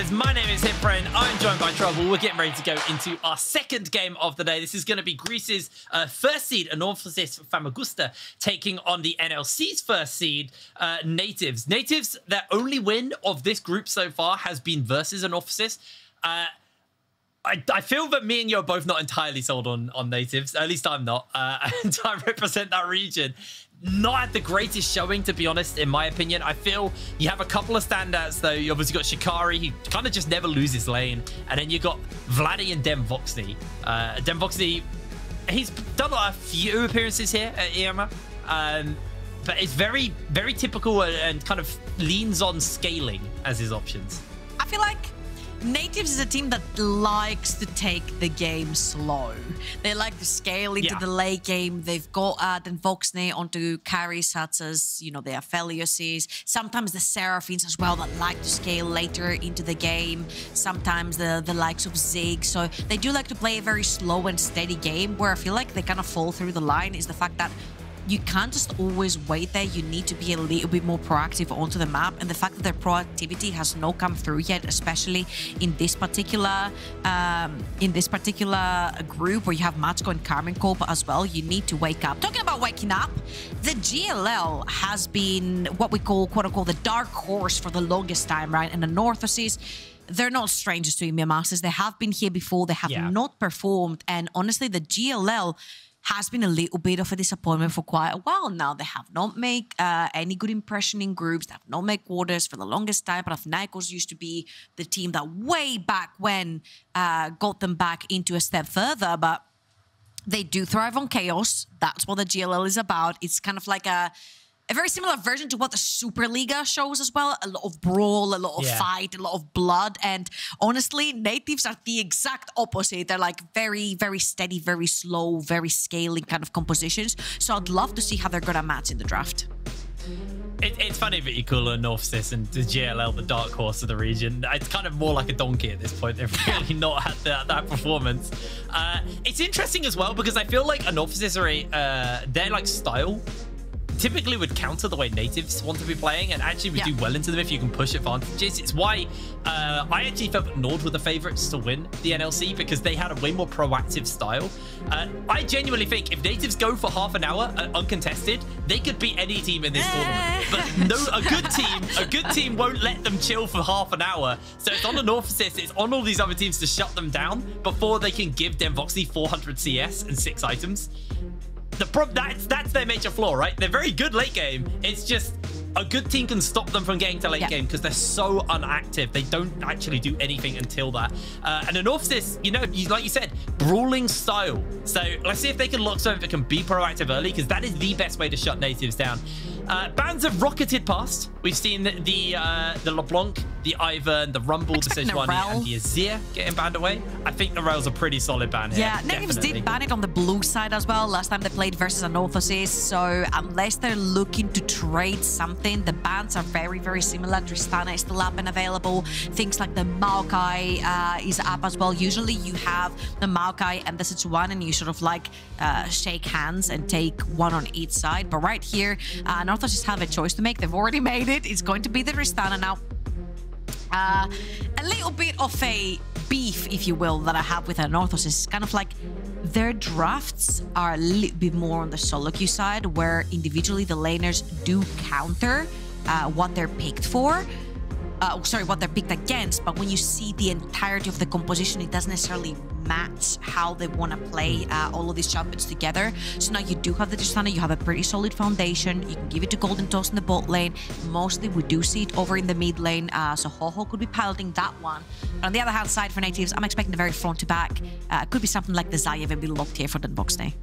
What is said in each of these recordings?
guys, my name is Hitfriend. I'm joined by Trouble. We're getting ready to go into our second game of the day. This is going to be Greece's first seed, Anorthosis Famagusta, taking on the NLC's first seed, Nativz. Nativz, their only win of this group so far has been versus Anorthosis. I feel that me and you are both not entirely sold on Nativz. At least I'm not. And I represent that region. Not at the greatest showing, to be honest, in my opinion. I feel you have a couple of standouts, though. You obviously got Shikari, who kind of just never loses lane. And then you got Vladdy and Demvoxny. Demvoxny, he's done a few appearances here at EMEA. But it's very, very typical and kind of leans on scaling as his options. I feel like Nativz is a team that likes to take the game slow. They like to scale into the late game. They've got Demvoxny onto carries such as, you know, the Aphelioses. Sometimes the Seraphines as well that like to scale later into the game. Sometimes the likes of Zig. So they do like to play a very slow and steady game. Where I feel like they kind of fall through the line is the fact that you can't just always wait there. You need to be a little bit more proactive onto the map, and the fact that their proactivity has not come through yet, especially in this particular group where you have Matchko and Carmen Corp as well. You need to wake up. Talking about waking up, the GLL has been what we call, quote unquote, the dark horse for the longest time, right? And the Anorthosis, they're not strangers to EMEA Masters. They have been here before. They have not performed, and honestly, the GLL has been a little bit of a disappointment for quite a while now. They have not made any good impression in groups. They have not made quarters for the longest time. But Nativz used to be the team that way back when got them back into a step further. But they do thrive on chaos. That's what the GLL is about. It's kind of like a very similar version to what the Superliga shows as well. A lot of brawl, a lot of fight, a lot of blood. And honestly, Nativz are the exact opposite. They're like very, very steady, very slow, very scaling kind of compositions. So I'd love to see how they're going to match in the draft. It's funny that you call Anorthosis and the GLL the dark horse of the region. It's kind of more like a donkey at this point. They've really not had that performance. It's interesting as well because I feel like Anorthosis are their like style typically would counter the way Nativz want to be playing, and actually would do well into them if you can push advantages. It's why I actually felt that Nord were the favorites to win the NLC because they had a way more proactive style. I genuinely think if Nativz go for half an hour uncontested, they could beat any team in this tournament. But no, a good team won't let them chill for half an hour. So it's on Anorthosis, it's on all these other teams to shut them down before they can give Demvoxny 400 CS and 6 items. That's their major flaw, right? They're very good late game. It's just a good team can stop them from getting to late game because they're so unactive. They don't actually do anything until that. And Anorthosis, you know, like you said, brawling style. So let's see if they can lock something that can be proactive early, because that is the best way to shut Nativz down. Bans have rocketed past. We've seen the LeBlanc, the Ivan, the Rumble, the Sejuani, and the Azir getting banned away. I think the Rel's a pretty solid ban here. Yeah, Nativz did ban it on the blue side as well last time they played versus Anorthosis. So unless they're looking to trade something, the bans are very, very similar. Tristana is still up and available. Things like the Maokai is up as well. Usually you have the Maokai and the Sejuani, and you sort of like shake hands and take one on each side. But right here, Anorthosis have a choice to make. They've already made it. It's going to be the Tristana now. A little bit of a beef, if you will, that I have with Anorthosis is kind of like their drafts are a little bit more on the solo queue side, where individually the laners do counter what they're picked for. Sorry, what they're picked against, but when you see the entirety of the composition, it doesn't necessarily match how they want to play all of these champions together. So now you do have the Tristana, you have a pretty solid foundation. You can give it to Golden Toast in the bot lane. Mostly we do see it over in the mid lane, so Ho-Ho could be piloting that one. But on the other hand side for Nativz, I'm expecting the very front to back. Could be something like the Zayev and be locked here for Demvoxny.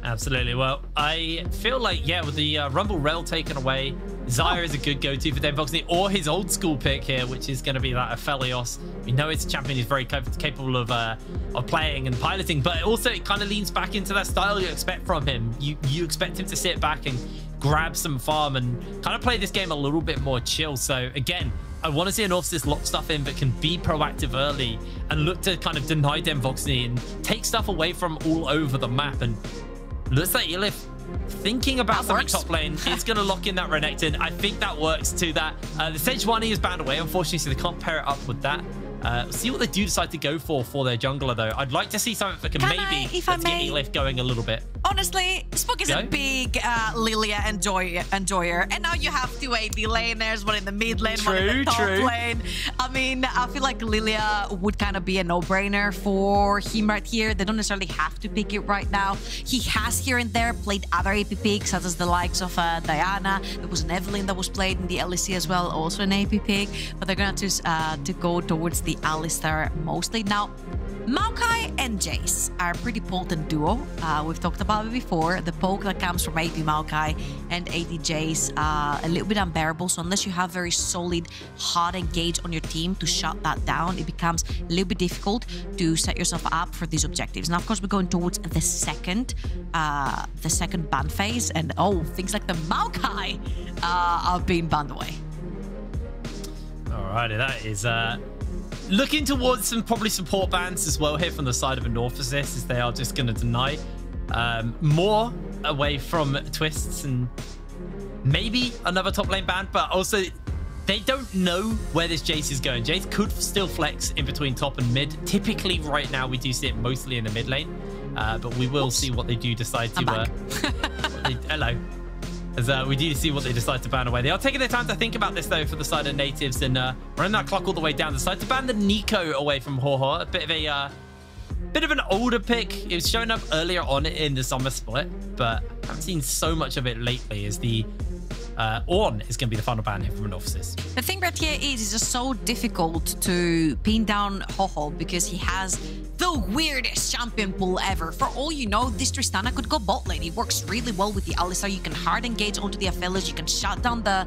Absolutely. Well, I feel like, yeah, with the Rumble Rel taken away, Xayah is a good go-to for Demvoxny, or his old school pick here, which is going to be that Aphelios. We know it's a champion who's very capable of playing and piloting, but also it kind of leans back into that style you expect from him. You expect him to sit back and grab some farm and kind of play this game a little bit more chill. So again, I want to see Anorthosis lock stuff in that can be proactive early and look to kind of deny Demvoxny and take stuff away from all over the map. And looks like Ilif thinking about That something works. top lane. It's going to lock in that Renekton. I think that works to that. The Sage 1E is banned away, unfortunately, so they can't pair it up with that. See what they do decide to go for their jungler, though. I'd like to see something that can maybe let's get E-Lift going a little bit. Honestly, Spook is a big Lilia enjoyer. And now you have two AD laners, one in the mid lane, one in the top lane. I mean, I feel like Lilia would kind of be a no-brainer for him right here. They don't necessarily have to pick it right now. He has here and there played other AP picks, such as the likes of Diana. There was an Evelyn that was played in the LEC as well, also an AP pick. But they're going to choose to go towards the Alistar mostly. Now, Maokai and Jace are a pretty potent duo. We've talked about it before. The poke that comes from AP Maokai and AD Jace a little bit unbearable. So unless you have very solid hard engage on your team to shut that down, it becomes a little bit difficult to set yourself up for these objectives. Now, of course, we're going towards the second ban phase, and things like the Maokai are being banned away. Alrighty, that is looking towards probably support bans as well here from the side of Anorthosis, as they are just going to deny more away from Twists and maybe another top lane ban, but also they don't know where this Jace is going. Jace could still flex in between top and mid. Typically right now we do see it mostly in the mid lane, but we will see what they do decide to hello. As we do see what they decide to ban away. They are taking their time to think about this, though, for the side of Nativz, and running that clock all the way down. Decide to ban the Nico away from Ho-Ho. A bit of an older pick. It was showing up earlier on in the summer split, but I haven't seen so much of it lately. As the Ornn is going to be the final ban here from Anorthosis. The thing right here is it's just so difficult to pin down Ho-Ho because he has the weirdest champion pool ever. For all you know, this Tristana could go bot lane. It works really well with the Alistar. You can hard engage onto the Aphelios. You can shut down the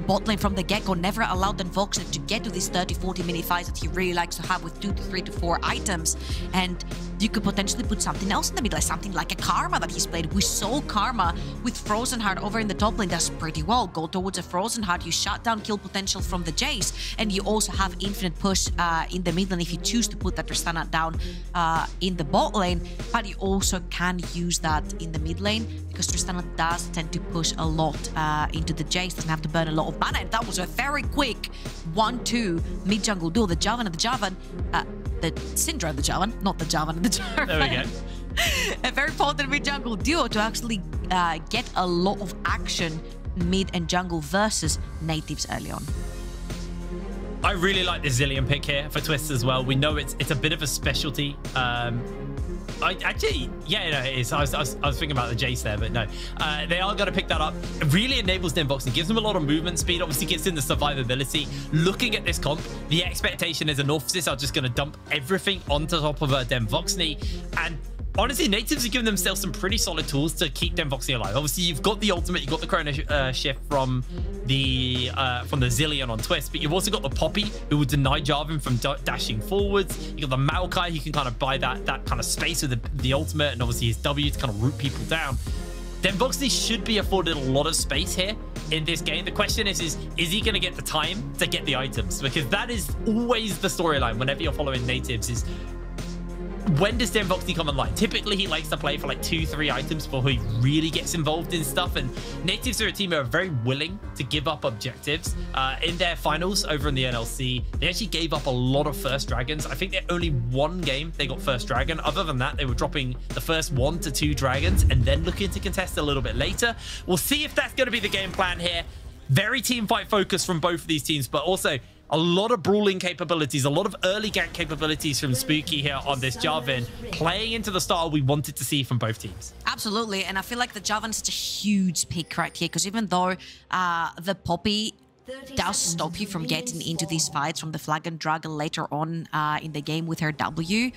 bot lane from the get-go. Never allow the Voxer to get to these 30-40 minute fights that he really likes to have with 2 to 3 to 4 items. And you could potentially put something else in the middle, like something like a Karma that he's played. We saw Karma with Frozen Heart over in the top lane. That's pretty well. Go towards a Frozen Heart. You shut down kill potential from the Jace, and you also have infinite push in the mid lane if you choose to put that Tristana down in the bot lane. But you also can use that in the mid lane because Tristana does tend to push a lot into the Jace. Doesn't have to burn a lot of mana. And that was a very quick 1-2 mid jungle duel. The Javan and the Javan. The Syndra and the Javan, not the Javan and the Javan. There we go. A very potent mid jungle duo to actually get a lot of action mid and jungle versus Nativz early on. I really like the Zilean pick here for Twist as well. We know it's a bit of a specialty. It is. I was thinking about the Jace there, but no. They are going to pick that up. It really enables Demvoxy. Gives them a lot of movement speed. Obviously gives them the survivability. Looking at this comp, the expectation is Anorthosis are just going to dump everything onto top of Demvoxy. And honestly, Nativz have given themselves some pretty solid tools to keep Demvoxy alive. Obviously, you've got the ultimate, you've got the Chrono Shift from the Zilean on Twist, but you've also got the Poppy, who will deny Jarvan from dashing forwards. You've got the Maokai, who can kind of buy that kind of space with the ultimate, and obviously his W to kind of root people down. Demvoxy should be afforded a lot of space here in this game. The question is he going to get the time to get the items? Because that is always the storyline whenever you're following Nativz is, when does Demvoxy come online? Typically, he likes to play for like 2-3 items before he really gets involved in stuff. And Nativz are a team who are very willing to give up objectives. In their finals over in the NLC, they actually gave up a lot of first dragons. I think they're only one game they got first dragon. Other than that, they were dropping the first 1 to 2 dragons and then looking to contest a little bit later. We'll see if that's going to be the game plan here. Very team fight focused from both of these teams, but also a lot of brawling capabilities, a lot of early gank capabilities from Spooky here on this Jarvan, playing into the style we wanted to see from both teams. Absolutely, and I feel like the Jarvan is such a huge pick right here, because even though the Poppy does stop you from getting into these fights from the Flag and Dragon later on in the game with her W,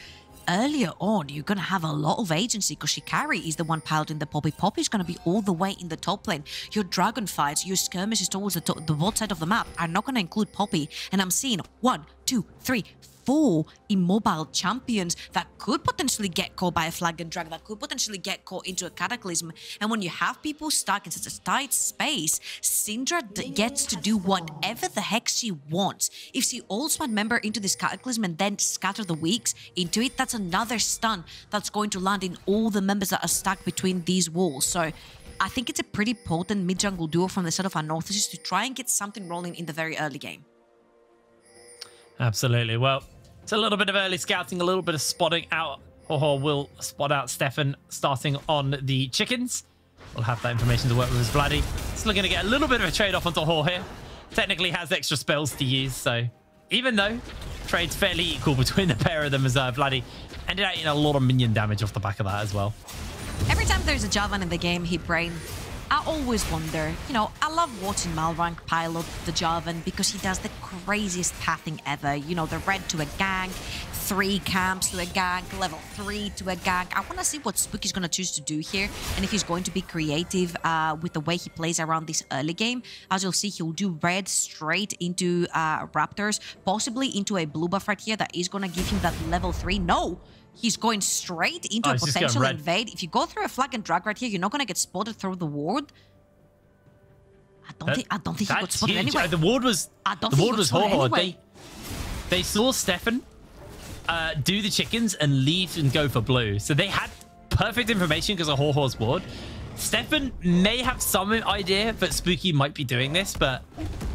earlier on, you're going to have a lot of agency because Shikari is the one piloting the Poppy. Poppy is going to be all the way in the top lane. Your dragon fights, your skirmishes towards the bot side of the map are not going to include Poppy. And I'm seeing 1, 2, 3, 4 immobile champions that could potentially get caught by a flag and drag, that could potentially get caught into a cataclysm. And when you have people stuck in such a tight space, Syndra gets to do whatever the heck she wants. If she ults one member into this cataclysm and then scatter the weaks into it, that's another stun that's going to land in all the members that are stuck between these walls. So I think it's a pretty potent mid-jungle duo from the side of Anorthosis to try and get something rolling in the very early game. Absolutely. Well, it's a little bit of early scouting, a little bit of spotting out. Ho will spot out Stefan starting on the chickens. We'll have that information to work with his Vladdy. Still going to get a little bit of a trade-off onto Ho here. Technically has extra spells to use, so even though trade's fairly equal between the pair of them, as Vladdy ended up getting a lot of minion damage off the back of that as well. Every time there's a Javan in the game, Brain, I always wonder, you know, I love watching Malrank pilot the Javan because he does the craziest pathing ever. You know, the red to a gank, 3 camps to a gank, level 3 to a gank. I want to see what Spooky's going to choose to do here and if he's going to be creative with the way he plays around this early game. As you'll see, he'll do red straight into Raptors, possibly into a blue buff right here that is going to give him that level 3. No! He's going straight into a potential invade. If you go through a flag and drag right here, you're not going to get spotted through the ward. I don't think he got spotted anyway. The ward was Ho. Anyway. They saw Stefan do the chickens and leave and go for blue. So they had perfect information because of Ho-Ho's ward. Stefan may have some idea that Spooky might be doing this, but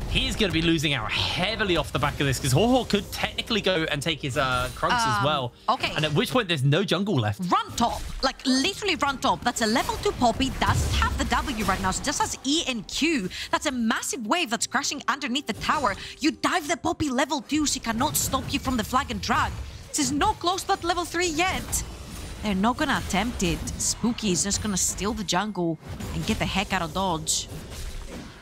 he's going to be losing out heavily off the back of this because Ho-Ho could technically go and take his Krugs as well. Okay. And at which point there's no jungle left. Run top. Like, literally run top. That's a level 2 Poppy. Doesn't have the W right now. So just has E and Q. That's a massive wave that's crashing underneath the tower. You dive the Poppy level 2. She cannot stop you from the flag and drag. She's not close to that level 3 yet. They're not going to attempt it. Spooky is just going to steal the jungle and get the heck out of dodge.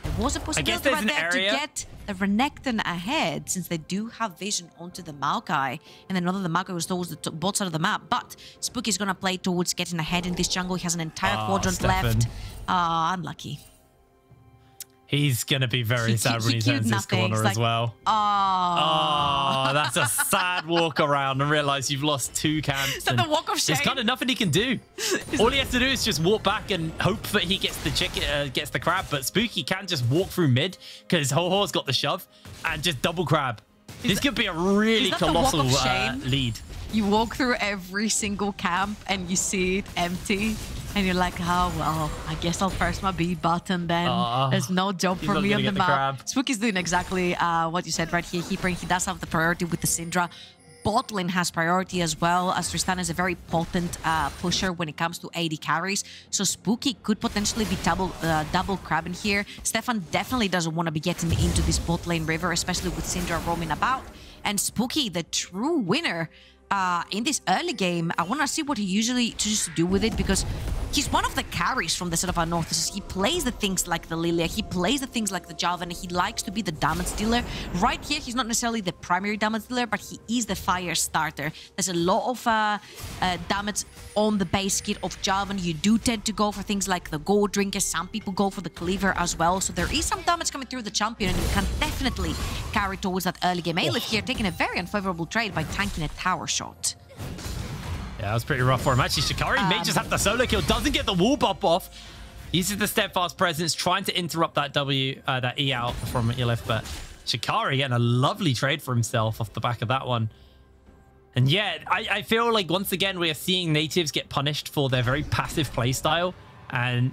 There was a possibility right there to get the Renekton ahead, since they do have vision onto the Maokai, and then the Maokai was towards the both side of the map. But Spooky's gonna play towards getting ahead in this jungle. He has an entire quadrant left. Unlucky. He's gonna be very sad when he turns this corner as well. Oh, that's a sad walk around and realize you've lost 2 camps. Is that the walk of shame? There's kind of nothing he can do. All he has to do is just walk back and hope that he gets the chicken, gets the crab. But Spooky can just walk through mid because Ho-Ho's got the shove and just double crab. This could be a really colossal lead. You walk through every single camp and you see it empty. And you're like, oh, well, I guess I'll press my B button then. There's no job for me on the map. Spooky's doing exactly what you said right here. He does have the priority with the Syndra. Bot lane has priority as well, as Tristan is a very potent pusher when it comes to AD carries. So Spooky could potentially be double crabbing here. Stefan definitely doesn't want to be getting into this bot lane river, especially with Syndra roaming about. And Spooky, the true winner in this early game, I want to see what he usually chooses to do with it, because he's one of the carries from the side of Anorthosis. He plays the things like the Lilia, he plays the things like the Javan, he likes to be the damage dealer. Right here, he's not necessarily the primary damage dealer, but he is the fire starter. There's a lot of damage on the base kit of Javan. You do tend to go for things like the Gold Drinker. Some people go for the Cleaver as well. So there is some damage coming through the champion, and you can definitely carry towards that early game. Aleph here taking a very unfavorable trade by tanking a tower shot. Yeah, that was pretty rough for him. Actually, Shikari may just have the solo kill. Doesn't get the wall bump off. Uses the steadfast presence, trying to interrupt that that E out from Aleph. But Shikari getting a lovely trade for himself off the back of that one. And yeah, I feel like once again we are seeing Nativz get punished for their very passive playstyle. And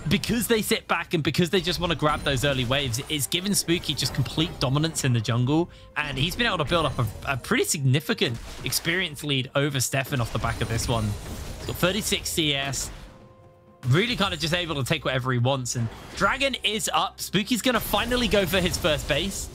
because they sit back and because they just want to grab those early waves, it's given Spooky just complete dominance in the jungle. And he's been able to build up a pretty significant experience lead over Stefan off the back of this one. He's got 36 CS. Really kind of just able to take whatever he wants. And Dragon is up. Spooky's going to finally go for his first base.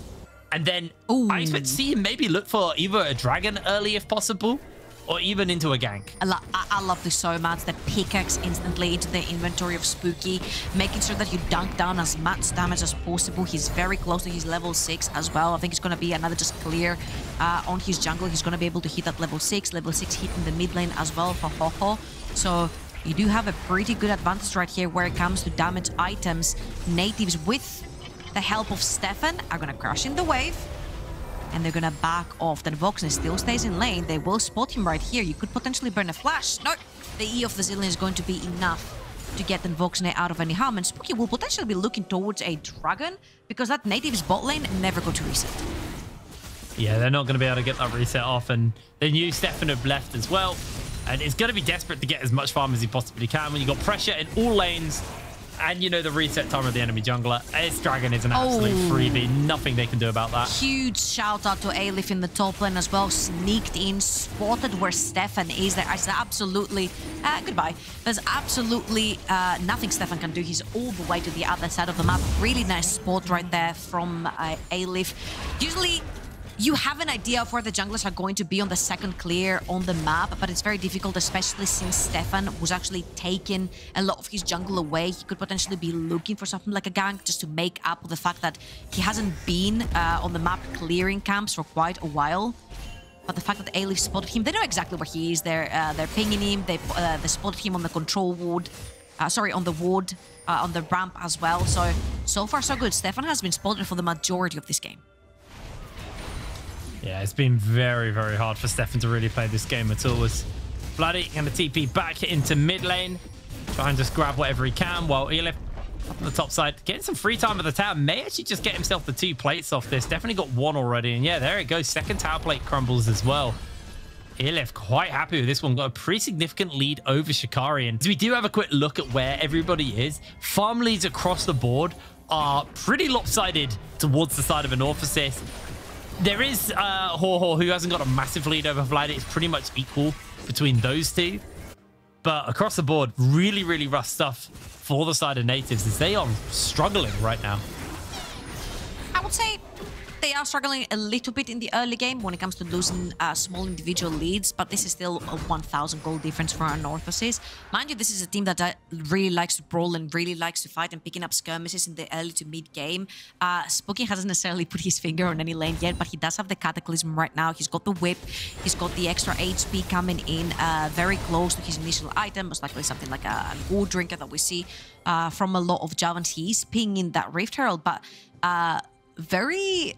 And then I expect to see him maybe look for either a Dragon early if possible, or even into a gank. I love this so much. The pickaxe instantly into the inventory of Spooky, making sure that you dunk down as much damage as possible. He's very close to his level 6 as well. I think it's going to be another just clear on his jungle. He's going to be able to hit that level 6. Level 6 hitting the mid lane as well for Ho-Ho. So you do have a pretty good advantage right here where it comes to damage items. Nativz, with the help of Stefan, are going to crash in the wave. and they're gonna back off. Then Voxney still stays in lane. They will spot him right here. You could potentially burn a flash. No, the E of the Zillion is going to be enough to get the Voxney out of any harm, and Spooky will potentially be looking towards a Dragon because that Nativz bot lane never got to reset. Yeah, they're not going to be able to get that reset off, and the new Stefan have left as well, and it's going to be desperate to get as much farm as he possibly can when you got pressure in all lanes. And you know the reset time of the enemy jungler. This Dragon is an absolute freebie. Nothing they can do about that. Huge shout out to Alif in the top lane as well. Sneaked in, spotted where Stefan is. There is absolutely... goodbye. There's absolutely nothing Stefan can do. He's all the way to the other side of the map. Really nice spot right there from Alif. Usually... you have an idea of where the junglers are going to be on the second clear on the map, but it's very difficult, especially since Stefan was actually taking a lot of his jungle away. He could potentially be looking for something like a gank just to make up for the fact that he hasn't been on the map clearing camps for quite a while. But the fact that Alif spotted him, they know exactly where he is. They're pinging him. They spotted him on the control ward. On the ward, on the ramp as well. So far, so good. Stefan has been spotted for the majority of this game. Yeah, it's been very, very hard for Stefan to really play this game at all. As Vladdy going to TP back into mid lane, try and just grab whatever he can, while Elif up on the top side, getting some free time at the tower, may actually just get himself the 2 plates off this. Definitely got 1 already, and yeah, there it goes. Second tower plate crumbles as well. Elif quite happy with this one. Got a pretty significant lead over Shikari. And we do have a quick look at where everybody is. Farm leads across the board are pretty lopsided towards the side of Anorthosis. There is Ho-Ho, who hasn't got a massive lead over Vlad. It's pretty much equal between those two. But across the board, really, really rough stuff for the side of Nativz as they are struggling right now. I would say they are struggling a little bit in the early game when it comes to losing small individual leads, but this is still a 1,000 goal difference for Anorthosis. Mind you, this is a team that really likes to brawl and really likes to fight and picking up skirmishes in the early to mid game. Spooky hasn't necessarily put his finger on any lane yet, but he does have the Cataclysm right now. He's got the whip, he's got the extra HP coming in very close to his initial item, most likely something like a gold drinker that we see from a lot of Javans. He's pinging that Rift Herald, but very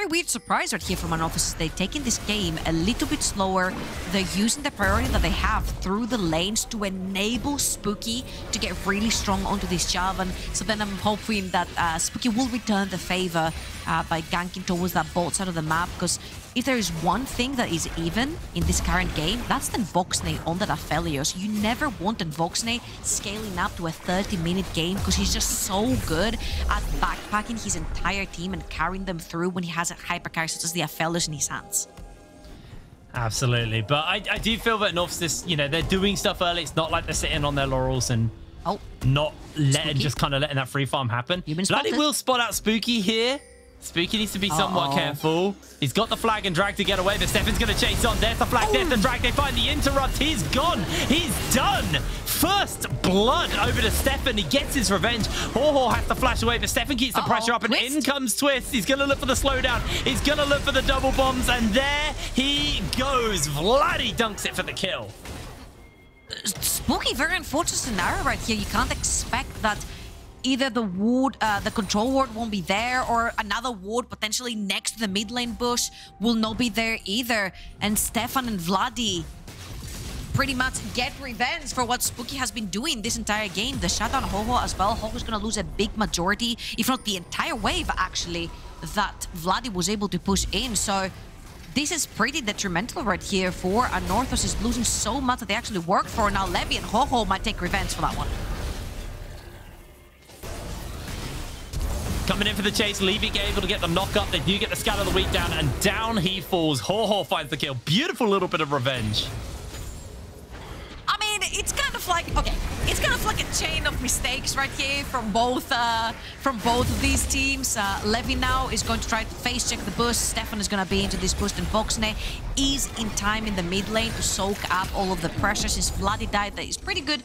weird surprise right here from Anorthosis. They're taking this game a little bit slower. They're using the priority that they have through the lanes to enable Spooky to get really strong onto this Javan. So then I'm hoping that Spooky will return the favor by ganking towards that bot side of the map, because if there is one thing that is even in this current game, that's the Voxney on that Aphelios. You never wanted Voxney scaling up to a 30-minute game because he's just so good at backpacking his entire team and carrying them through when he has a hypercarry such as the Aphelios in his hands. Absolutely. But I do feel that Anorthosis, you know, they're doing stuff early. It's not like they're sitting on their laurels and not letting that free farm happen. Vladdy will spot out Spooky here. Spooky needs to be somewhat careful. He's got the flag and drag to get away, but Stefan's going to chase on. There's the flag, there's the drag. They find the interrupt. He's gone. He's done. First blood over to Stefan. He gets his revenge. Ho-Ho has to flash away, but Stefan keeps the pressure up, and in comes Twist. He's going to look for the slowdown. He's going to look for the double bombs, and there he goes. Vladdy dunks it for the kill. Spooky, very unfortunate scenario right here. You can't expect that either the ward, the control ward won't be there, or another ward potentially next to the mid lane bush will not be there either. And Stefan and Vladdy pretty much get revenge for what Spooky has been doing this entire game. The shutdown Ho-Ho as well. Ho-Ho's gonna lose a big majority, if not the entire wave actually, that Vladdy was able to push in. So this is pretty detrimental right here for Anorthosis, losing so much that they actually worked for. Now Levy and Ho-Ho might take revenge for that one. Coming in for the chase, Levy able to get the knock up. They do get the scatter of the week down, and down he falls. Ho-Ho finds the kill. Beautiful little bit of revenge. I mean, it's kind of like, okay, it's kind of like a chain of mistakes right here from both of these teams. Levy now is going to try to face check the boost. Stefan is going to be into this boost, and Voxney is in time in the mid lane to soak up all of the pressure. Since Vladdy died, that is pretty good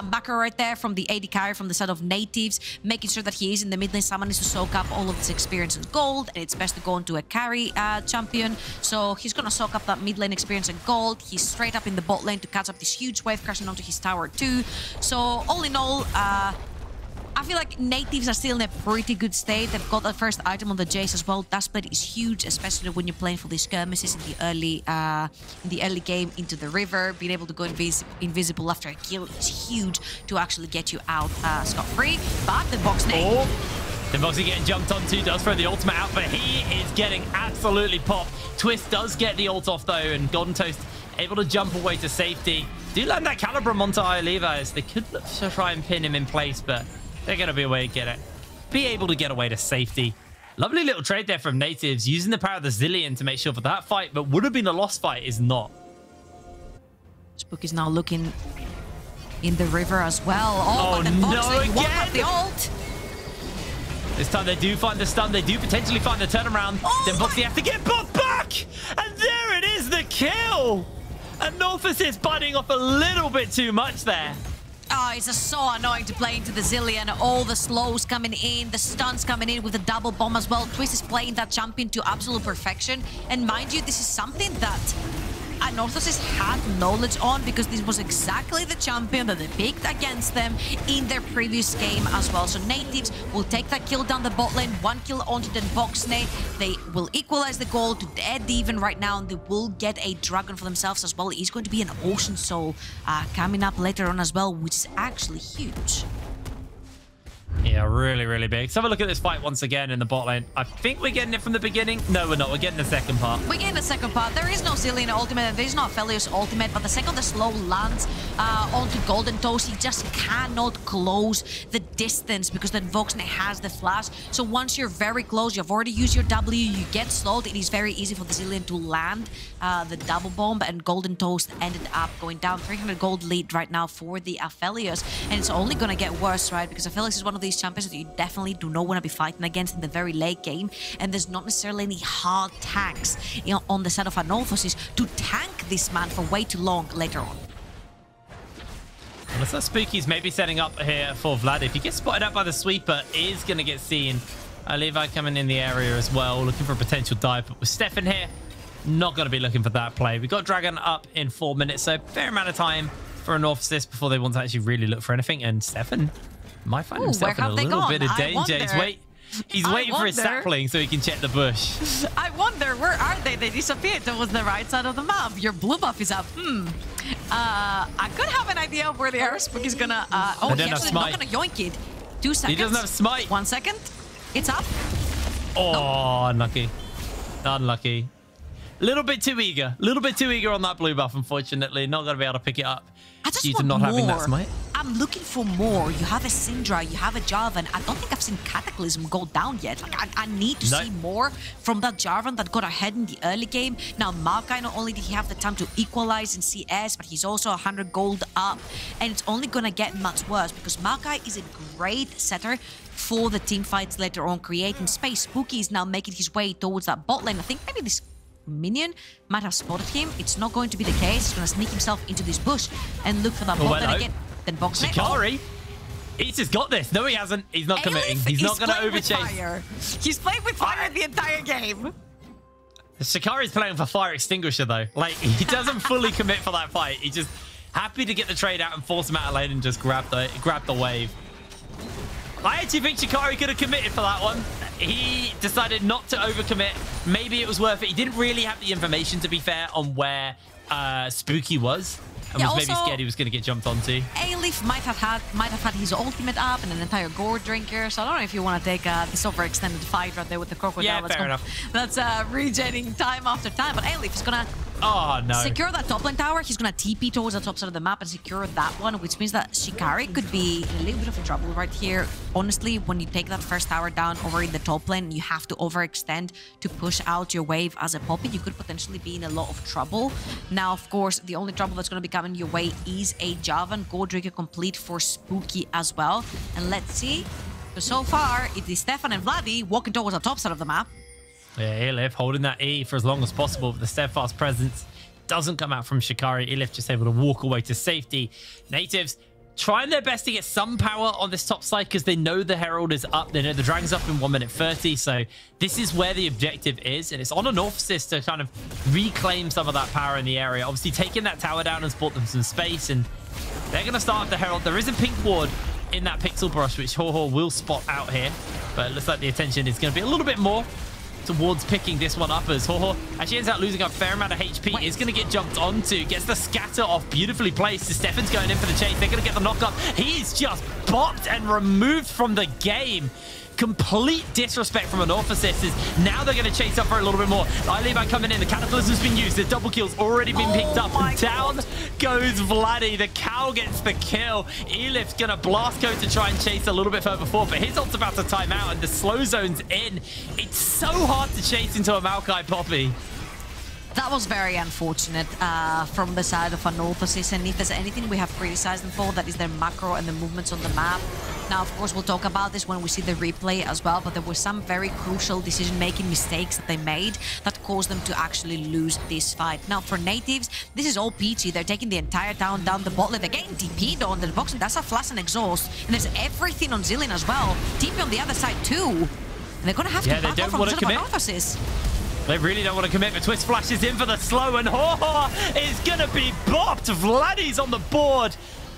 macro right there from the AD carry from the side of Nativz, making sure that he is in the mid lane. Someone needs to soak up all of this experience and gold, and it's best to go into a carry champion. So he's going to soak up that mid lane experience and gold. He's straight up in the bot lane to catch up this huge wave crashing onto his tower too. So all in all, I I feel like Nativz are still in a pretty good state. They've got that first item on the Jace as well. That split is huge, especially when you're playing for these skirmishes in the early game into the river. Being able to go invisible after a kill is huge to actually get you out scot-free. But the box nade. Then Boxy getting jumped onto, does throw the ultimate out, but he is getting absolutely popped. Twist does get the ult off though, and Golden Toast able to jump away to safety. Do land that Calibrum onto Levi's. They could look to try and pin him in place, but they're going to be able to get away to safety. Lovely little trade there from Nativz, using the power of the Zillion to make sure for that fight, but would have been a lost fight, is not. Spook is now looking in the river as well. Oh, but the no, again! Won't have the ult. This time they do find the stun. They do potentially find the turnaround. Then Boxy have to get both back. And there it is, the kill. Anorthosis biting off a little bit too much there. Oh, it's just so annoying to play into the Zillion. All the slows coming in, the stuns coming in with the double bomb as well. Twist is playing that champion to absolute perfection. And mind you, this is something that Anorthosis had knowledge on, because this was exactly the champion that they picked against them in their previous game as well. So Nativz will take that kill down the bot lane, 1 kill onto the box nade. They will equalize the goal to dead even right now, and they will get a dragon for themselves as well. It is going to be an Ocean Soul coming up later on as well, which is actually huge. Yeah, really, really big. So have a look at this fight once again in the bot lane. I think we're getting it from the beginning. No, we're not. We're getting the second part. We're getting the second part. There is no Zillion ultimate, and there is no Aphelios ultimate, but the second the slow lands onto Golden Toast, he just cannot close the distance because then Voxney has the flash. So once you're very close, you've already used your W, you get slowed, it is very easy for the Zillion to land the double bomb, and Golden Toast ended up going down. 300 gold lead right now for the Aphelios, and it's only going to get worse, right? Because Aphelios is one of these champions that you definitely do not want to be fighting against in the very late game, and there's not necessarily any hard tanks, you know, on the side of Anorthosis to tank this man for way too long later on. Well, it's that Spooky's maybe setting up here for Vlad. If he gets spotted out by the sweeper, is going to get seen. Levi coming in the area as well, looking for a potential dive, but with Stefan here, not going to be looking for that play. We got Dragon up in 4 minutes, so fair amount of time for Anorthosis before they want to actually really look for anything, and Stefan might find himself in a little bit of danger. He's waiting for his sapling so he can check the bush. I wonder, where are they? They disappeared towards the right side of the map. Your blue buff is up. I could have an idea of where they are. Spooky's gonna... oh, he's actually not gonna yoink it. 2 seconds. He doesn't have smite. 1 second. It's up. Oh, no. Unlucky. Unlucky. A little bit too eager. A little bit too eager on that blue buff, unfortunately. Not going to be able to pick it up. I just due want to not more. having that smite. I'm looking for more. You have a Syndra, you have a Jarvan. I don't think I've seen Cataclysm go down yet. Like, I need to see more from that Jarvan that got ahead in the early game. Now, Maokai, not only did he have the time to equalize in CS, but he's also 100 gold up. And it's only going to get much worse because Maokai is a great setter for the team fights later on, creating space. Spooky is now making his way towards that bot lane. I think maybe this minion might have spotted him. It's not going to be the case. He's going to sneak himself into this bush and look for that bot lane again. Then box Shikari. He's just got this. No, he hasn't. He's not committing. He's not going to overchase. He's playing with fire the entire game. Shikari's playing for fire extinguisher though. Like, he doesn't fully commit for that fight. He's just happy to get the trade out and force him out of lane and just grab the wave. I actually think Shikari could have committed for that one. He decided not to overcommit. Maybe it was worth it. He didn't really have the information, to be fair, on where Spooky was. And was maybe scared he was going to get jumped onto. A-Leaf might have had his ultimate up and an entire gore drinker. So I don't know if you want to take this overextended fight right there with the crocodile. Yeah, fair enough. That's regenerating time after time. But A-Leaf is going to secure that top lane tower. He's going to TP towards the top side of the map and secure that one, which means that Shikari could be in a little bit of trouble right here. Honestly, when you take that first tower down over in the top lane, you have to overextend to push out your wave as a Poppy. You could potentially be in a lot of trouble. Now, of course, the only trouble that's going to be coming your way is a Jarvan. Gold Drinker complete for Spooky as well. And let's see. So far, it is Stefan and Vladdy walking towards the top side of the map. Yeah, Elif holding that E for as long as possible. But the steadfast presence doesn't come out from Shikari. Elif just able to walk away to safety. Nativz trying their best to get some power on this top side because they know the Herald is up. They know the Dragon's up in 1 minute 30. So this is where the objective is. And it's on Anorthosis to kind of reclaim some of that power in the area. Obviously, taking that tower down has bought them some space. And they're going to start the Herald. There is a pink ward in that pixel brush, which Ho will spot out here. But it looks like the attention is going to be a little bit more towards picking this one up, as Ho actually ends up losing a fair amount of HP. Is going to get jumped onto, gets the scatter off, beautifully placed. Stefan's going in for the chase. They're going to get the knock up. He's just bopped and removed from the game. Complete disrespect from Anorthosis. Now they're going to chase up for a little bit more. Levi coming in. The Cataclysm's been used. The double kill's already been picked up. And down goes Vladdy. The cow gets the kill. Elif's going to blast code to try and chase a little bit further forward, but his ult's about to time out and the slow zone's in. It's so hard to chase into a Maokai Poppy. That was very unfortunate from the side of Anorthosis, and if there's anything we have criticized them for, that is their macro and the movements on the map. Now, of course, we'll talk about this when we see the replay as well, but there were some very crucial decision-making mistakes that they made that caused them to actually lose this fight. Now, for Nativz, this is all peachy. They're taking the entire town down the bot lane. They're getting TP'd on the box, and that's a flash and exhaust. And there's everything on Zilean as well. TP on the other side, too. And they're going to have to back off from Anorthosis. They really don't want to commit, but Twist flashes in for the slow, and Ho is going to be bopped. Vladdy's on the board.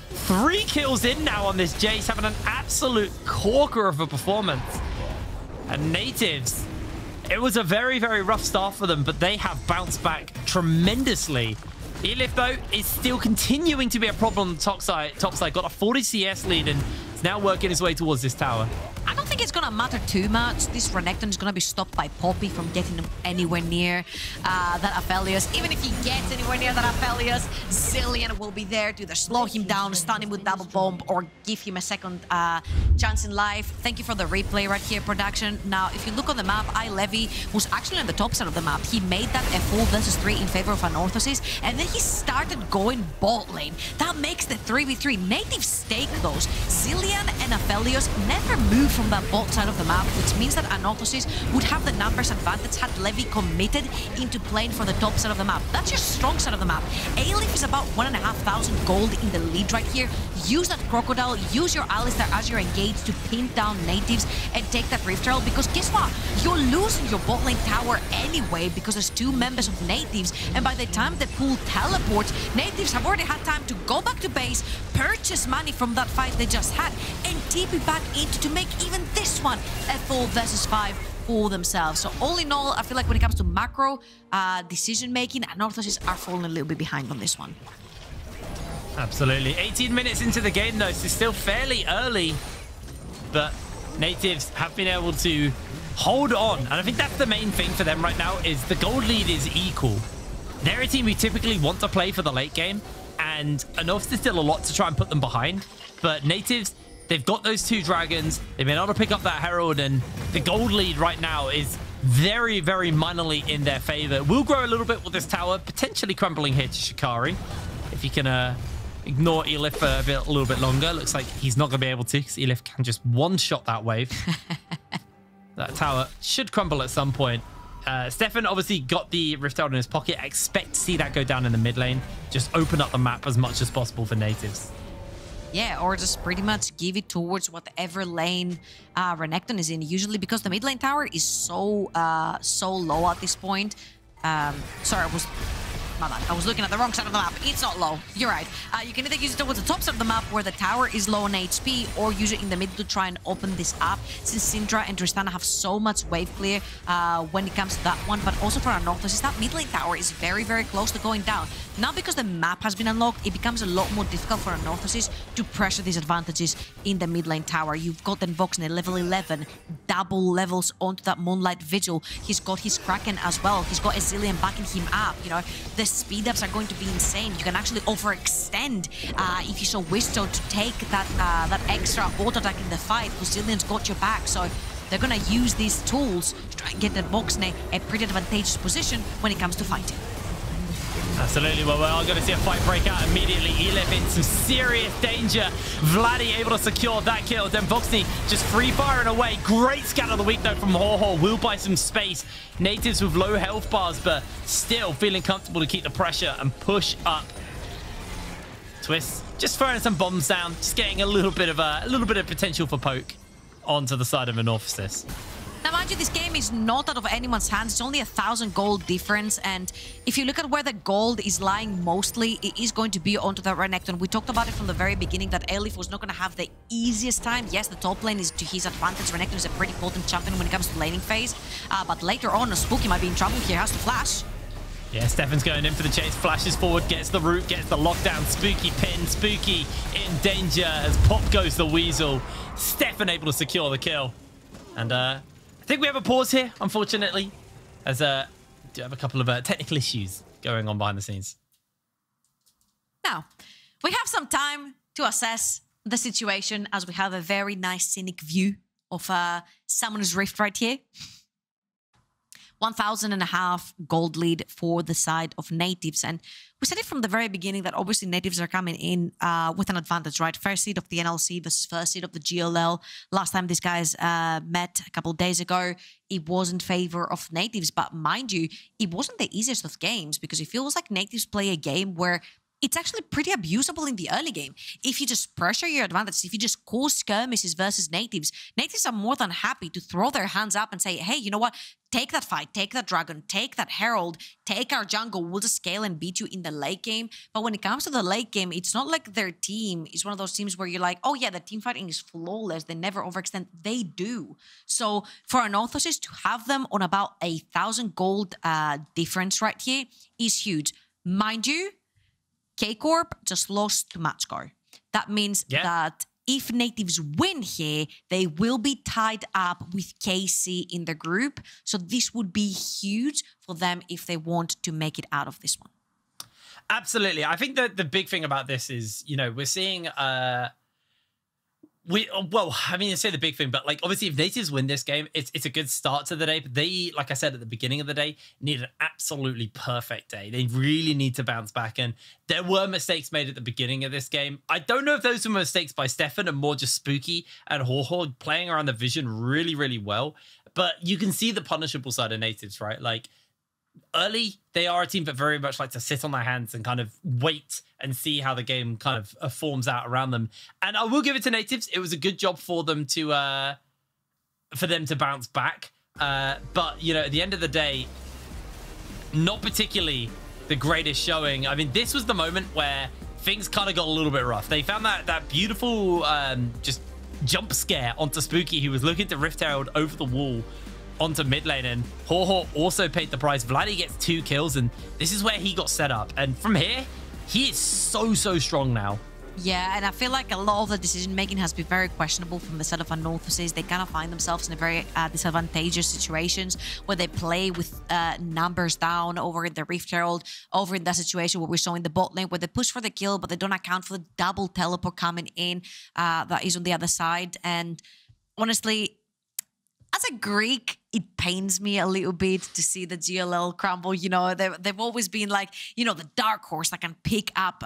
3 kills in now on this Jace, having an absolute corker of a performance. And Nativz, it was a very, very rough start for them, but they have bounced back tremendously. Elif, though, is still continuing to be a problem on the top side. Got a 40 CS lead and is now working his way towards this tower. I don't think it's going to matter too much. This Renekton is going to be stopped by Poppy from getting him anywhere near that Aphelios. Even if he gets anywhere near that Aphelios, Zilean will be there to either slow him down, stun him with double bomb, or give him a second chance in life. Thank you for the replay right here, production. Now, if you look on the map, iLevi was actually on the top side of the map. He made that a full versus 3 in favor of Anorthosis, and then he started going bot lane. That makes the 3v3. Nativz stake those. Zilean and Aphelios never moved from that bot side of the map, which means that Anorthosis would have the numbers advantage had Levi committed into playing for the top side of the map. That's your strong side of the map. Alif is about 1,500 gold in the lead right here. Use that Crocodile, use your Alistar as you're engaged to pin down Nativz and take that Rift Herald, because guess what? You're losing your bot lane tower anyway because there's 2 members of Nativz, and by the time the pool teleports, Nativz have already had time to go back to base, purchase money from that fight they just had, and TP back into to make even this one a 4 versus 5 for themselves. So all in all, I feel like when it comes to macro decision making, Anorthosis are falling a little bit behind on this one. Absolutely. 18 minutes into the game though, so still fairly early, but Nativz have been able to hold on, and I think that's the main thing for them right now, is the gold lead is equal. They're a team who typically want to play for the late game, and Anorthosis still a lot to try and put them behind, but Nativz, they've got those 2 dragons. They've been able to pick up that Herald, and the gold lead right now is very, very minorly in their favor. Will grow a little bit with this tower, potentially crumbling here to Shikari. If you can ignore Elif for a little bit longer. Looks like he's not going to be able to, because Elif can just one-shot that wave. That tower should crumble at some point. Stefan obviously got the Rift Herald in his pocket. I expect to see that go down in the mid lane. Just open up the map as much as possible for Nativz. Yeah, or just pretty much give it towards whatever lane Renekton is in. Usually, because the mid lane tower is so low at this point. Sorry, I was looking at the wrong side of the map. It's not low. You're right. You can either use it towards the top side of the map where the tower is low on HP, or use it in the middle to try and open this up, since Syndra and Tristana have so much wave clear when it comes to that one. But also for Anorthosis, that mid lane tower is very, very close to going down. Now, because the map has been unlocked, it becomes a lot more difficult for Anorthosis to pressure these advantages in the mid lane tower. You've got then Voxne level 11, double levels onto that Moonlight Vigil. He's got his Kraken as well. He's got a Zilean backing him up. You know, the speed ups are going to be insane. You can actually overextend if you so wish so to take that extra auto attack in the fight, because Zilean's got your back. So they're going to use these tools to try and get the Voxne a pretty advantageous position when it comes to fighting. Absolutely. Well, we are going to see a fight break out immediately. Elif in some serious danger. Vladdy able to secure that kill. Then Voxne just free firing away. Great scan of the week, though, from Ho. Will buy some space. Nativz with low health bars, but still feeling comfortable to keep the pressure and push up. Twist just throwing some bombs down, just getting a little bit of potential for poke onto the side of Anorthosis. Now, mind you, this game is not out of anyone's hands. It's only 1,000 gold difference. And if you look at where the gold is lying mostly, it is going to be onto the Renekton. We talked about it from the very beginning that Elif was not going to have the easiest time. Yes, the top lane is to his advantage. Renekton is a pretty potent champion when it comes to laning phase. But later on, Spooky might be in trouble here. Has to flash. Yeah, Stefan's going in for the chase, flashes forward, gets the root, gets the lockdown. Spooky pin, Spooky in danger as pop goes the Weasel. Stefan able to secure the kill. And I think we have a pause here, unfortunately, as do have a couple of technical issues going on behind the scenes. Now, we have some time to assess the situation as we have a very nice scenic view of Summoner's Rift right here. 1,500 gold lead for the side of Nativz. And we said it from the very beginning that obviously Nativz are coming in with an advantage, right? First seed of the NLC versus first seed of the GLL. Last time these guys met a couple of days ago, it was in favor of Nativz. But mind you, it wasn't the easiest of games because it feels like Nativz play a game where it's actually pretty abusable in the early game. If you just pressure your advantage, if you just cause skirmishes versus Nativz are more than happy to throw their hands up and say, hey, you know what? Take that fight, take that dragon, take that herald, take our jungle. We'll just scale and beat you in the late game. But when it comes to the late game, it's not like their team is one of those teams where you're like, oh yeah, the team fighting is flawless. They never overextend. They do. So for Anorthosis to have them on about 1,000 gold difference right here is huge. Mind you, K-Corp just lost to Matchcar. That means that if Nativz win here, they will be tied up with KC in the group. So this would be huge for them if they want to make it out of this one. Absolutely. I think that the big thing about this is, you know, we're seeing... well, I mean, I say the big thing, but like obviously if Nativz win this game, it's a good start to the day. But they, like I said at the beginning of the day, need an absolutely perfect day. They really need to bounce back. And there were mistakes made at the beginning of this game. I don't know if those were mistakes by Stefan and more just Spooky and Horhor playing around the vision really, really well. But you can see the punishable side of Nativz, right? Like early, they are a team that very much like to sit on their hands and kind of wait and see how the game kind of forms out around them. And I will give it to Nativz. It was a good job for them to bounce back. But, you know, at the end of the day, not particularly the greatest showing. I mean, this was the moment where things kind of got a little bit rough. They found that beautiful just jump scare onto Spooky, who was looking to Rift Herald over the wall onto mid lane, and Horhor also paid the price. Vladdy gets 2 kills, and this is where he got set up. And from here, he is so strong now. Yeah, and I feel like a lot of the decision-making has been very questionable from the side of Anorthosis. They kind of find themselves in a very disadvantageous situations where they play with numbers down over in the Rift Herald, over in that situation where we saw in the bot lane where they push for the kill, but they don't account for the double teleport coming in that is on the other side. And honestly, as a Greek, it pains me a little bit to see the GLL crumble. You know, they've always been like, you know, the dark horse that can pick up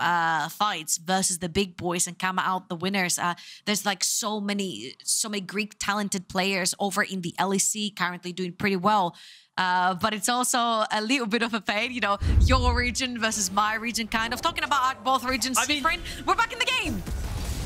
fights versus the big boys and come out the winners. There's like so many Greek talented players over in the LEC currently doing pretty well. But it's also a little bit of a pain, you know, your region versus my region kind of. Talking about both regions, we're back in the game.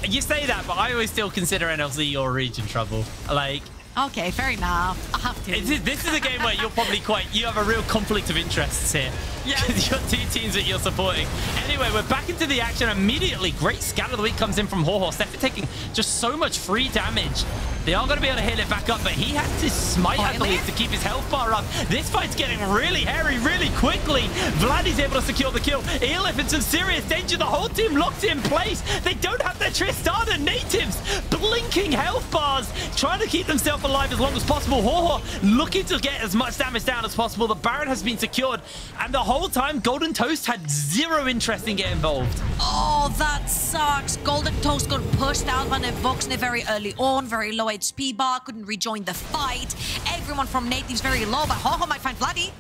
You say that, but I always still consider NLZ your region trouble. Like... Okay, fair enough. I have to. This is a game where you're probably you have a real conflict of interests here. Yeah. Because you're 2 teams that you're supporting. Anyway, we're back into the action immediately. Great scatter of the week comes in from Horhor. Stefan taking just so much free damage. They are going to be able to heal it back up, but he has to smite, I believe, to keep his health bar up. This fight's getting really hairy really quickly. Vladdy's able to secure the kill. Elif in some serious danger. The whole team locked in place. They don't have their Tristana. Nativz blinking health bars, trying to keep themselves alive as long as possible. Horhor looking to get as much damage down as possible. The Baron has been secured, and the whole time Golden Toast had 0 interest in getting involved. Oh, that sucks. Golden Toast got pushed out by Voxne very early on, very low HP bar, couldn't rejoin the fight. Everyone from Nativz very low, but Horhor might find Vladdy.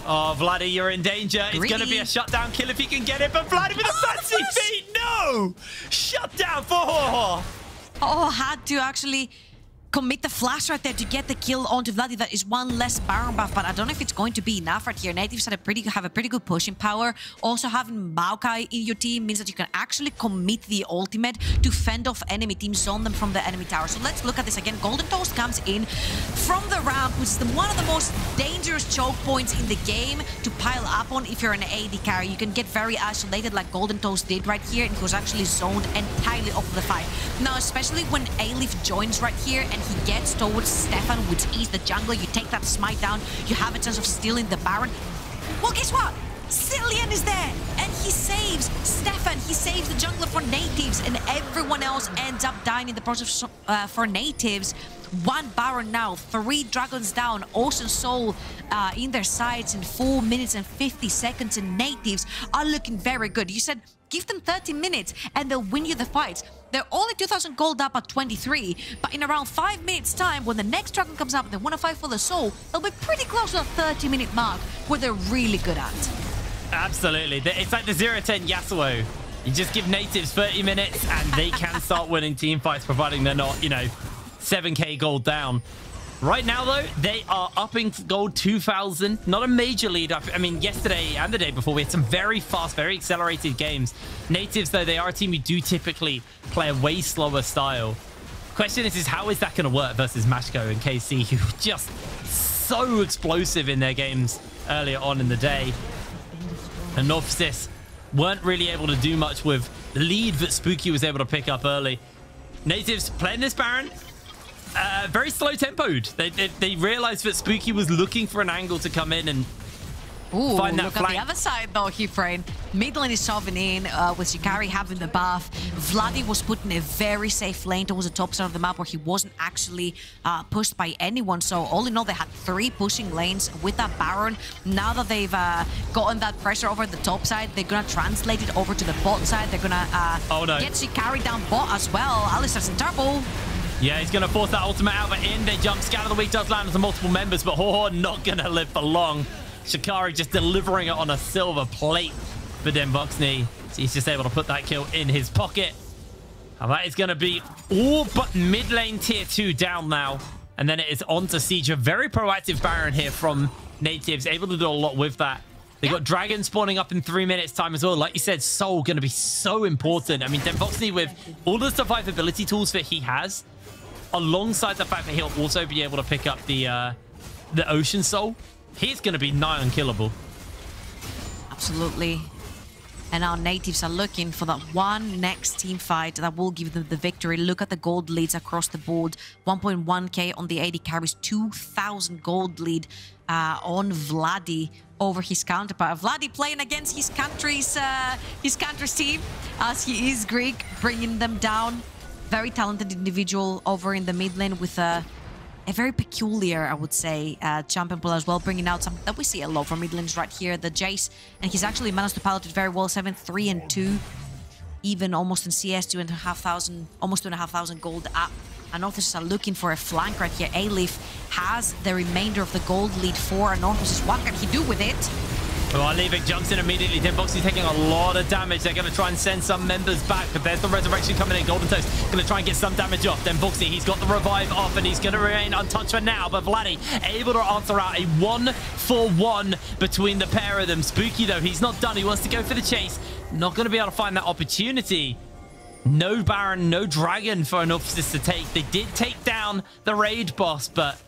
Oh, Vladdy, you're in danger. It's going to be a shutdown kill if he can get it, but Vladdy with a fancy feet. No! Shutdown for Horhor. Oh, had to actually commit the flash right there to get the kill onto Vladdy. That is one less Baron buff, but I don't know if it's going to be enough right here. Nativz have a pretty good pushing power. Also, having Maokai in your team means that you can actually commit the ultimate to fend off enemy teams, zone them from the enemy tower. So let's look at this again. Golden Toast comes in from the ramp, which is one of the most dangerous choke points in the game to pile up on if you're an AD carry. You can get very isolated like Golden Toast did right here, and he was actually zoned entirely off of the fight. Now, especially when A-Leaf joins right here and he gets towards Stefan, which is the jungler, you take that smite down, you have a chance of stealing the Baron. Well, guess what? Zilean is there, and he saves Stefan. He saves the jungler for Nativz, and everyone else ends up dying in the process for Nativz. One Baron now, 3 dragons down, Ocean Soul in their sights in 4 minutes and 50 seconds, and Nativz are looking very good. You said give them 30 minutes and they'll win you the fights. They're only 2,000 gold up at 23, but in around 5 minutes time, when the next dragon comes up and they want to fight for the soul, they'll be pretty close to that 30-minute mark where they're really good at. Absolutely. It's like the 0-10 Yasuo. You just give Nativz 30 minutes and they can start winning team fights, providing they're not, 7k gold down. Right now, though, they are upping gold 2,000. Not a major lead. I mean, yesterday and the day before, we had some very fast, very accelerated games. Nativz, though, they are a team who do typically play a way slower style. Question is how is that going to work versus Mashko and KC, who are just so explosive in their games earlier on in the day? And Anorthosis weren't really able to do much with the lead that Spooky was able to pick up early. Nativz playing this Baron. Very slow tempoed. They realized that Spooky was looking for an angle to come in and find that look flank. At the other side though, Hufrain. Mid lane is shoving in with Shikari having the buff. Vladdy was put in a very safe lane towards the top side of the map where he wasn't actually pushed by anyone. So all in all, they had 3 pushing lanes with that Baron. Now that they've gotten that pressure over the top side, they're gonna translate it over to the bot side. They're gonna get Shikari down bot as well. Alistar's in turbo. Yeah, he's going to force that ultimate out, but in they jump. Scatter the Weak does land onto multiple members, but Ho not going to live for long. Shikari just delivering it on a silver plate for Demboxny. So he's just able to put that kill in his pocket. And that is going to be all but mid lane tier 2 down now. And then it is on to Siege. A very proactive Baron here from Nativz, able to do a lot with that. They got Dragon spawning up in 3 minutes time as well. Like you said, Soul going to be so important. I mean, Demboxny with all the survivability tools that he has, alongside the fact that he'll also be able to pick up the Ocean Soul, he's going to be nigh unkillable. Absolutely. And our Nativz are looking for that one next team fight that will give them the victory. Look at the gold leads across the board. 1.1k on the AD carries, 2,000 gold lead on Vladdy over his counterpart. Vladdy playing against his country's team, as he is Greek, bringing them down. Very talented individual over in the mid lane with a very peculiar, I would say, champion pool as well, bringing out something that we see a lot from mid lanes right here, the Jace. And he's actually managed to pilot it very well, 7, 3, and 2. Even almost in CS, 2,500, almost 2,500 gold up. Anorthosis are looking for a flank right here. A-Leaf has the remainder of the gold lead for Anorthosis. What can he do with it? Well, Levick jumps in immediately. Demboxy taking a lot of damage. They're going to try and send some members back, but there's the resurrection coming in. Golden Toast going to try and get some damage off. Demboxy, he's got the revive off, and he's going to remain untouched for now. But Vladdy able to answer out a 1-for-1 between the pair of them. Spooky, though, he's not done. He wants to go for the chase. Not going to be able to find that opportunity. No Baron, no Dragon for Anorthosis to take. They did take down the raid boss, but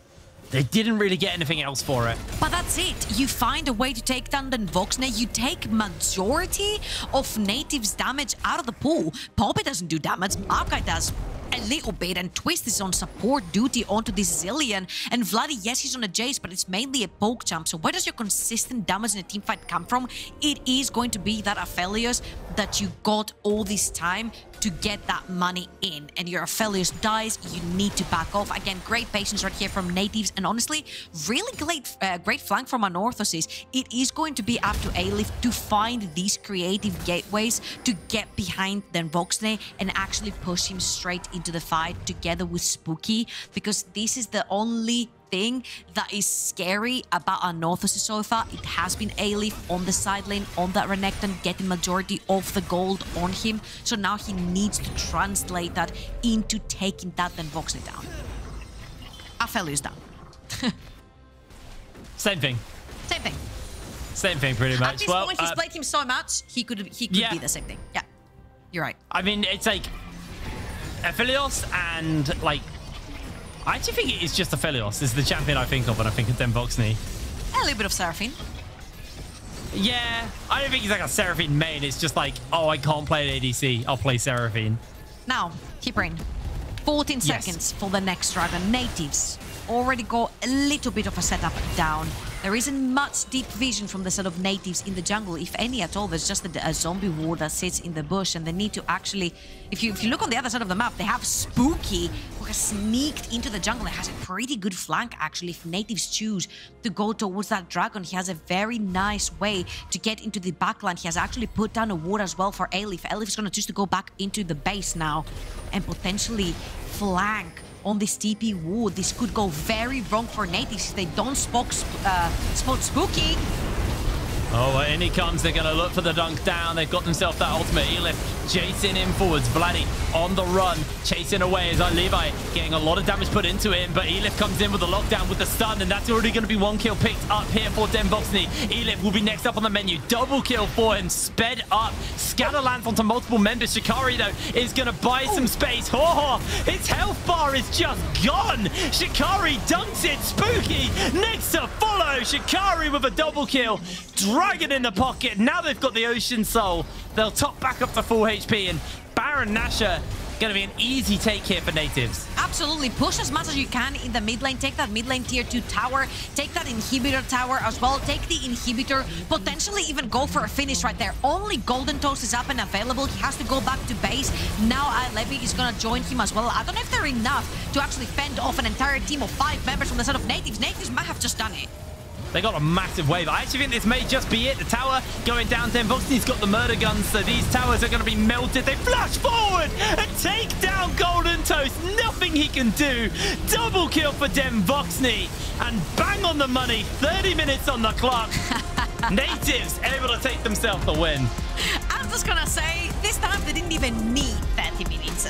they didn't really get anything else for it. But that's it. You find a way to take down the Voxne. You take majority of Nativz damage out of the pool. Poppy doesn't do damage. Maokai does a little bit, and Twist is on support duty onto this Zilean. And Vladdy, yes, he's on a Jace, but it's mainly a poke jump. So where does your consistent damage in a team fight come from? It is going to be that Aphelios that you got all this time to get that money in, and your Aphelios dies, you need to back off. Again, great patience right here from Nativz, and honestly, really great flank from Anorthosis. It is going to be up to A-Leaf to find these creative gateways to get behind then Voxne and actually push him straight into the fight together with Spooky, because this is the only thing that is scary about Anorthosis so far. It has been A-Leaf on the side lane, on that Renekton, getting majority of the gold on him. So now he needs to translate that into taking that then Voxne down. Aphelios down. Same thing. Same thing. Same thing, pretty much. At this point, he's played him so much, he could be the same thing. Yeah, you're right. I mean, it's like Aphelios and like I actually think it is just Aphelios is the champion I think of when I think of Demvoxny. A little bit of Seraphine. Yeah, I don't think he's like a Seraphine main. It's just like, oh, I can't play an ADC. I'll play Seraphine. Now, Keeprin. 14 seconds for the next dragon. Nativz already got a little bit of a setup down. There isn't much deep vision from the side of Nativz in the jungle, if any at all. There's just a zombie ward that sits in the bush, and they need to actually... If you look on the other side of the map, they have Spooky, who has sneaked into the jungle and has a pretty good flank, actually. If Nativz choose to go towards that dragon, he has a very nice way to get into the backline. He has actually put down a ward as well for Elif. Elif is going to choose to go back into the base now and potentially flank on this TP ward. This could go very wrong for Nativz if they don't spot Spooky. Oh, in he comes. They're going to look for the dunk down. They've got themselves that ultimate. Elif chasing in forwards. Vladdy on the run, chasing away as Levi getting a lot of damage put into him. But Elif comes in with the lockdown with the stun, and that's already going to be one kill picked up here for Demvoxny. Elif will be next up on the menu. Double kill for him. Sped up. Scatter lands onto multiple members. Shikari, though, is going to buy some space. His health bar is just gone. Shikari dunks it. Spooky next to follow. Shikari with a double kill. Dragon in the pocket. Now they've got the Ocean Soul. They'll top back up to full HP, and Baron Nashor going to be an easy take here for Nativz. Absolutely. Push as much as you can in the mid lane. Take that mid lane tier 2 tower. Take that inhibitor tower as well. Take the inhibitor. Potentially even go for a finish right there. Only Golden Toast is up and available. He has to go back to base. Now Levy is going to join him as well. I don't know if they're enough to actually fend off an entire team of 5 members from the side of Nativz. Nativz might have just done it. They got a massive wave. I actually think this may just be it. The tower going down. Demvoxny's got the murder guns, so these towers are going to be melted. They flash forward and take down Golden Toast. Nothing he can do. Double kill for Demvoxny. And bang on the money. 30 minutes on the clock. Nativz able to take themselves the win. I'm just going to say, this time they didn't even need 30 minutes.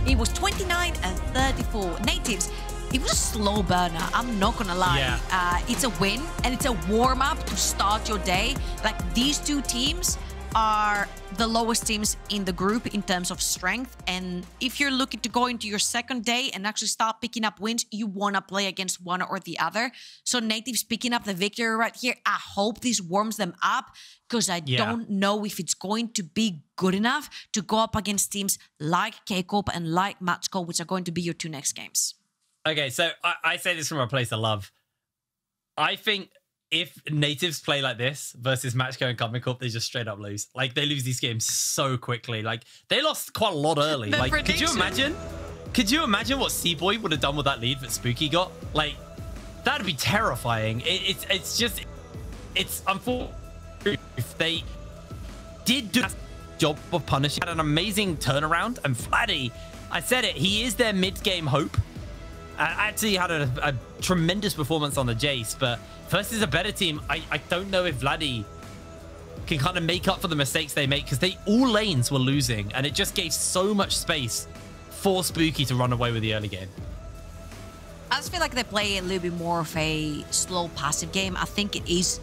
It was 29 and 34. Nativz, it was a slow burner, I'm not gonna lie. Yeah. It's a win, and it's a warm-up to start your day. Like, these two teams are the lowest teams in the group in terms of strength, and if you're looking to go into your second day and actually start picking up wins, you want to play against one or the other. So Nativz picking up the victory right here. I hope this warms them up, because I don't know if it's going to be good enough to go up against teams like K-Corp and like Matchco, which are going to be your 2 next games. Okay, so I say this from a place of love. I think if Nativz play like this versus Matchco and Company Corp, they just straight up lose. Like, they lose these games so quickly. Like, they lost quite a lot early. Like, could you imagine? Could you imagine what C-Boy would have done with that lead that Spooky got? Like, that'd be terrifying. It's unfortunate. If they did do a job of punishing, had an amazing turnaround, and Vladdy, I said it, he is their mid-game hope. Actually had a tremendous performance on the Jace, but versus a better team, I don't know if Vladdy can kind of make up for the mistakes they make, because all lanes were losing, and it just gave so much space for Spooky to run away with the early game. I just feel like they play a little bit more of a slow, passive game. I think it is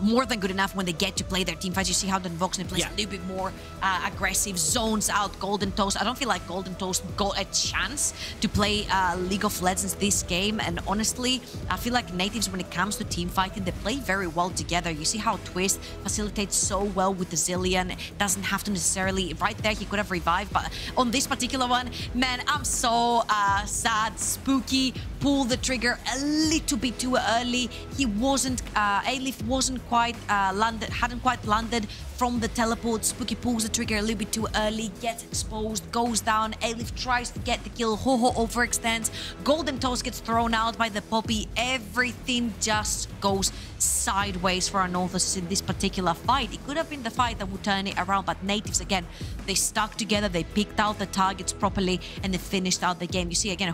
more than good enough when they get to play their team fights. You see how Demvoxny plays a little bit more aggressive, zones out Golden Toast. I don't feel like Golden Toast got a chance to play League of Legends this game, and honestly, I feel like Nativz, when it comes to team fighting, they play very well together. You see how Twist facilitates so well with the Zillion. Doesn't have to necessarily, right there, he could have revived, but on this particular one, man, I'm so sad. Spooky pulled the trigger a little bit too early. He wasn't, Elif wasn't quite hadn't quite landed from the teleport. Spooky pulls the trigger a little bit too early, gets exposed, goes down. Elif tries to get the kill. Ho-Ho overextends. Golden Toast gets thrown out by the Poppy. Everything just goes sideways for Anorthosis in this particular fight. It could have been the fight that would turn it around, but Nativz, again, they stuck together, they picked out the targets properly, and they finished out the game. You see, again,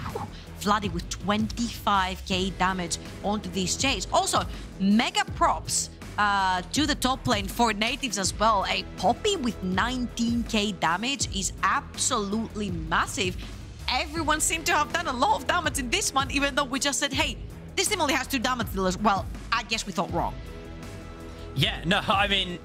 Vladdy with 25k damage onto these Jays. Also, mega props to the top lane for Nativz as well. A Poppy with 19k damage is absolutely massive. everyone seemed to have done a lot of damage in this one, even though we just said, hey, this team only has 2 damage dealers. Well, I guess we thought wrong. Yeah, no, I mean,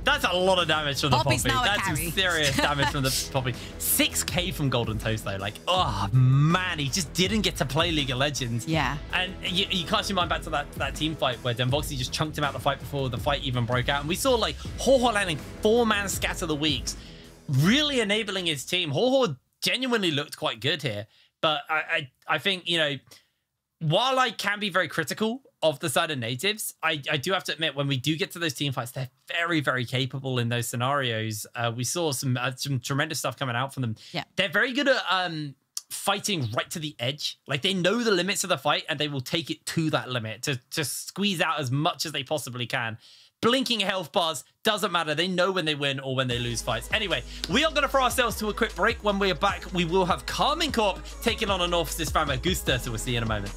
that's a lot of damage from the Poppy's Poppy. now a That's some carry. serious damage from the Poppy. 6k from Golden Toast, though. Like, oh, man, he just didn't get to play League of Legends. Yeah. And you cast your mind back to that team fight where Denvoxy just chunked him out the fight before the fight even broke out. And we saw, like, Ho landing 4-man scatter the weeks, really enabling his team. Ho genuinely looked quite good here. But I think, you know, while I can be very critical of the side of Nativz, I do have to admit, when we do get to those team fights, they're very, very capable in those scenarios. We saw some tremendous stuff coming out from them. Yeah. They're very good at fighting right to the edge. Like, they know the limits of the fight, and they will take it to that limit to squeeze out as much as they possibly can. Blinking health bars, doesn't matter. They know when they win or when they lose fights. Anyway, we are going to throw ourselves to a quick break. When we are back, we will have Karmine Corp taking on Anorthosis Famagusta, so we'll see you in a moment.